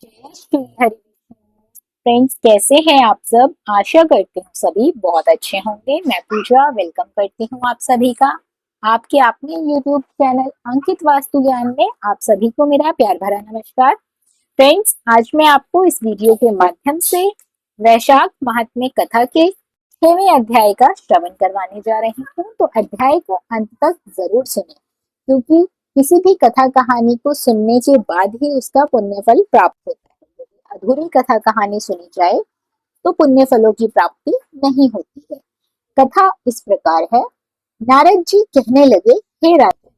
जय श्री हरि फ्रेंड्स, कैसे हैं आप सब। आशा करती हूँ सभी बहुत अच्छे होंगे। मैं पूजा वेलकम करती हूँ आप सभी का आपके अपने यूट्यूब चैनल अंकित वास्तु ज्ञान में आप सभी को मेरा प्यार भरा नमस्कार। फ्रेंड्स, आज मैं आपको इस वीडियो के माध्यम से वैशाख महात्म्य कथा के 6वें अध्याय का श्रवण करवाने जा रही हूँ। तो अध्याय को अंत तक जरूर सुने, क्योंकि किसी भी कथा कहानी को सुनने के बाद ही उसका पुण्य फल प्राप्त होता है। यदि अधूरी कथा कहानी सुनी जाए तो पुण्य फलों की प्राप्ति नहीं होती है। कथा इस प्रकार है। नारद जी कहने लगे, हे राजन,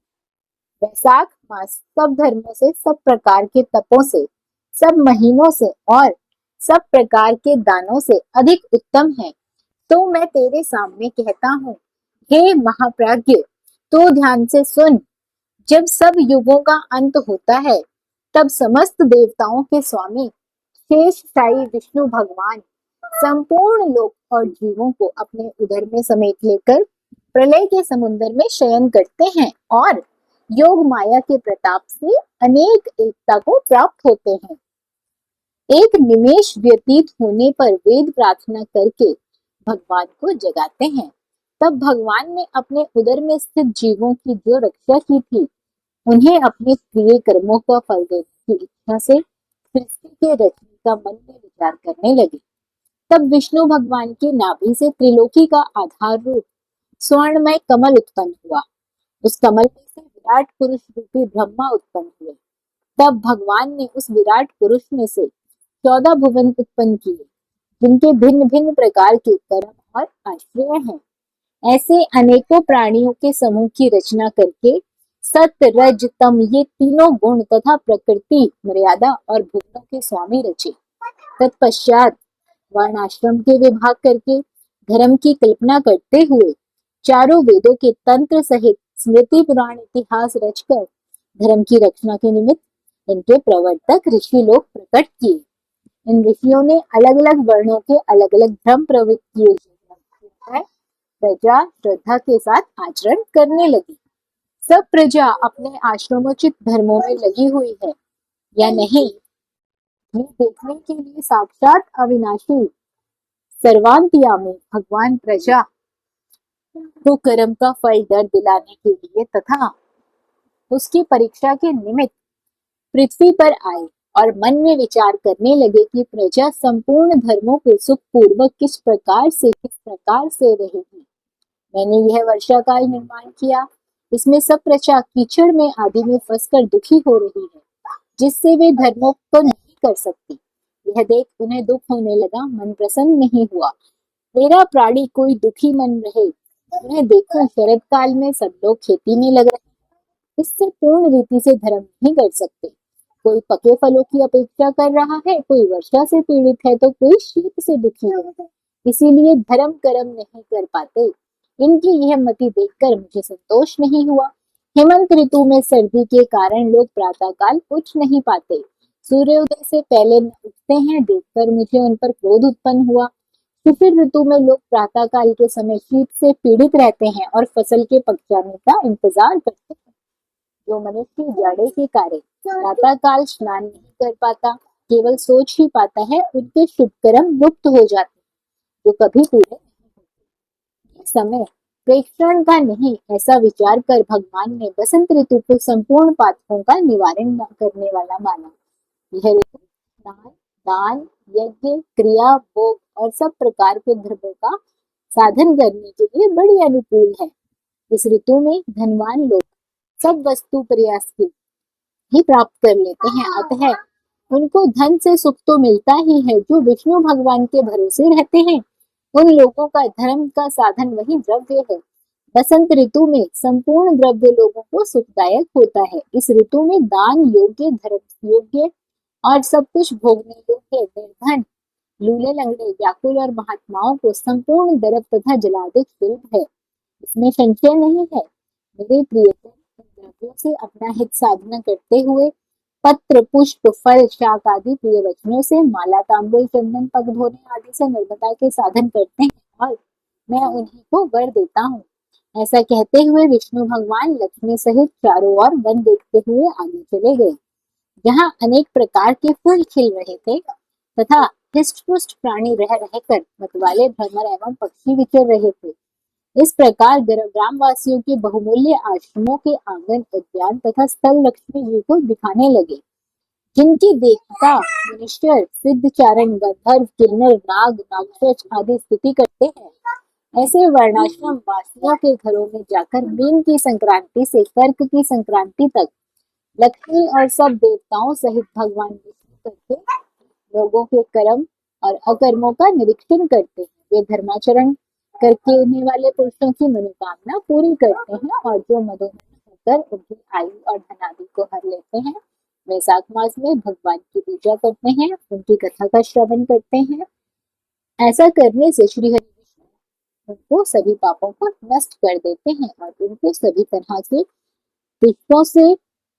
वैशाख मास सब धर्मों से, सब प्रकार के तपों से, सब महीनों से और सब प्रकार के दानों से अधिक उत्तम है। तो मैं तेरे सामने कहता हूँ, हे महाप्राज्ञ, तो ध्यान से सुन। जब सब युगों का अंत होता है, तब समस्त देवताओं के स्वामी शेषशायी विष्णु भगवान संपूर्ण लोक और जीवों को अपने उदर में समेट लेकर प्रलय के समुद्र में शयन करते हैं और योग माया के प्रताप से अनेक एकता को प्राप्त होते हैं। एक निमेष व्यतीत होने पर वेद प्रार्थना करके भगवान को जगाते हैं। तब भगवान ने अपने उदर में स्थित जीवों की जो रक्षा की थी, उन्हें अपने प्रिय कर्मों का फल देने की इच्छा से सृष्टि के रचने का मन में विचार करने लगे। तब विष्णु भगवान की नाभि से त्रिलोकी का आधार रूप स्वर्णमय कमल उत्पन्न हुआ। उस कमल में से विराट पुरुष रूपी ब्रह्मा उत्पन्न हुए। तब भगवान ने उस विराट पुरुष में से 14 भुवन उत्पन्न किए, जिनके भिन्न भिन्न प्रकार के कर्म और आश्रय हैं। ऐसे अनेकों प्राणियों के समूह की रचना करके सत्य रज तम ये तीनों गुण तथा प्रकृति मर्यादा और भुवनों के स्वामी रचे। तत्पश्चात वर्णाश्रम के विभाग करके धर्म की कल्पना करते हुए चारों वेदों के तंत्र सहित स्मृति पुराण इतिहास रचकर धर्म की रक्षा के निमित्त इनके प्रवर्तक ऋषि लोग प्रकट किए। इन ऋषियों ने अलग अलग वर्णों के अलग अलग धर्म प्रवृत्त किए। प्रजा श्रद्धा के साथ आचरण करने लगी। सब प्रजा अपने आश्रमोचित धर्मों में लगी हुई है या नहीं, ये देखने के लिए साक्षात अविनाशी सर्वांतयामी भगवान प्रजा को कर्म का फल दर दिलाने के लिए तथा उसकी परीक्षा के निमित्त पृथ्वी पर आए और मन में विचार करने लगे कि प्रजा संपूर्ण धर्मों को सुख पूर्वक किस प्रकार से रहेगी। मैंने यह वर्षा काल निर्माण किया, इसमें सब प्रजा कीचड़ में आदि में फंसकर दुखी हो रही है, जिससे वे धर्मों को नहीं कर सकती। यह देख उन्हें दुख होने लगा, मन प्रसन्न नहीं हुआ। मेरा प्राणी कोई दुखी मन रहे। उन्हें देखो, शरद काल में सब लोग खेती में लग रहे हैं, इससे पूर्ण रीति से धर्म नहीं कर सकते। कोई पके फलों की अपेक्षा कर रहा है, कोई वर्षा से पीड़ित है, तो कोई शीत से दुखी है, इसीलिए धर्म कर्म नहीं कर पाते। इनकी यह मति देखकर मुझे संतोष नहीं हुआ। हेमंत ऋतु में सर्दी के कारण लोग प्रातः काल उठ नहीं पाते, सूर्योदय से पहले न उठते हैं, देखकर मुझे उन पर क्रोध उत्पन्न हुआ। शिशिर ऋतु में लोग प्रातः काल के समय शीत से पीड़ित रहते हैं और फसल के पक जाने का इंतजार करते हैं। जो मनुष्य जाड़े के कारण प्रातः काल स्नान नहीं कर पाता, केवल सोच ही पाता है, उनके शुभ कर्म लुप्त हो जाते हैं, जो कभी पूरे नहीं होते। ये समय प्रेक्षण का नहीं, ऐसा विचार कर भगवान ने बसंत ऋतु को संपूर्ण पातकों का निवारण करने वाला माना। यह ऋतु दान दान यज्ञ क्रिया भोग और सब प्रकार के धर्मों का साधन करने के लिए बड़ी अनुकूल है। इस ऋतु में धनवान लोग सब वस्तु प्रयास की ही प्राप्त कर लेते हैं, अतः उनको धन से सुख तो मिलता ही है। जो विष्णु भगवान के भरोसे रहते हैं, उन लोगों का धर्म का साधन वही द्रव्य है। बसंत ऋतु में संपूर्ण द्रव्य लोगों को सुखदायक होता है। इस ऋतु में दान योग्य, धर्म योग्य और सब कुछ भोगने योग्य निर्धन, लूले लंगड़े, व्याकुल और महात्माओं को संपूर्ण द्रव तथा जलाधिक सुलभ है। इसमें संशय नहीं है। मेरे प्रियतम, द्रव्यों से अपना हित साधना करते हुए पत्र पुष्प फल शाक आदि प्रिय वचनों से माला तांबुल चंदन पग धोने आदि से निर्मलता के साधन करते हैं और मैं उन्हीं को वर देता हूँ। ऐसा कहते हुए विष्णु भगवान लक्ष्मी सहित चारों ओर वन देखते हुए आगे चले गए। जहाँ अनेक प्रकार के फूल खिल रहे थे तथा हृष्ट-पुष्ट प्राणी रह रहकर मतवाले भ्रमर एवं पक्षी विचर रहे थे। इस प्रकार ग्रामवासियों के बहुमूल्य आश्रमों के आंगन, उद्यान तथा स्थल लक्ष्मी जी को दिखाने लगे, जिनकी देवता मुनीश्वर, सिद्धचारण, गंधर्व, किन्नर, नाग, राक्षस आदि स्तुति करते हैं। ऐसे वर्णाश्रम वासियों के घरों में जाकर मीन की संक्रांति से कर्क की संक्रांति तक लक्ष्मी और सब देवताओं सहित भगवान विष्णु करके लोगों के कर्म और अकर्मों का निरीक्षण करते हैं। वे धर्माचरण करने वाले पुरुषों की मनोकामना पूरी करते हैं और जो मदोन्मत्त होकर उनकी आयु और धनादि को हर लेते हैं, वैशाख मास में भगवान की पूजा करते हैं, उनकी कथा का श्रवण करते हैं। ऐसा करने से श्री हरि विष्णु उनको सभी पापों को नष्ट कर देते हैं और उनको सभी तरह के पुष्पों से,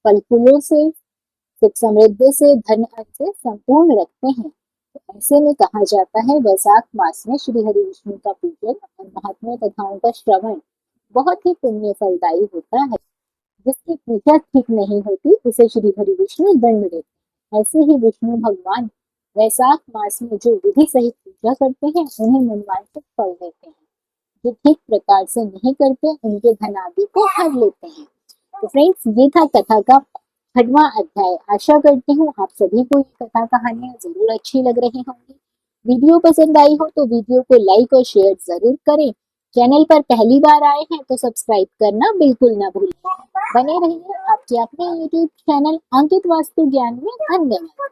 फल फूलों से, सुख समृद्धि से, धन से संपूर्ण रखते हैं। तो ऐसे में कहा जाता है वैशाख मास में श्री हरि विष्णु का पूजन और महात्म्य कथाओं का श्रवण बहुत ही पुण्य फलदायी होता है। जिसकी पूजा ठीक नहीं होती उसे श्री हरि विष्णु दंड देते हैं। ऐसे ही विष्णु भगवान वैशाख मास में जो विधि सहित पूजा करते हैं उन्हें मनवांछित फल देते हैं, जो ठीक प्रकार से नहीं करते उनके धन आदि को हर लेते हैं। तो फ्रेंड्स, ये था कथा का 6वां अध्याय। आशा करती हूँ आप सभी को ये कथा कहानियां जरूर अच्छी लग रही होंगी। वीडियो पसंद आई हो तो वीडियो को लाइक और शेयर जरूर करें। चैनल पर पहली बार आए हैं तो सब्सक्राइब करना बिल्कुल ना भूलें। बने रहिए आपके अपने YouTube चैनल अंकित वास्तु ज्ञान में। धन्यवाद।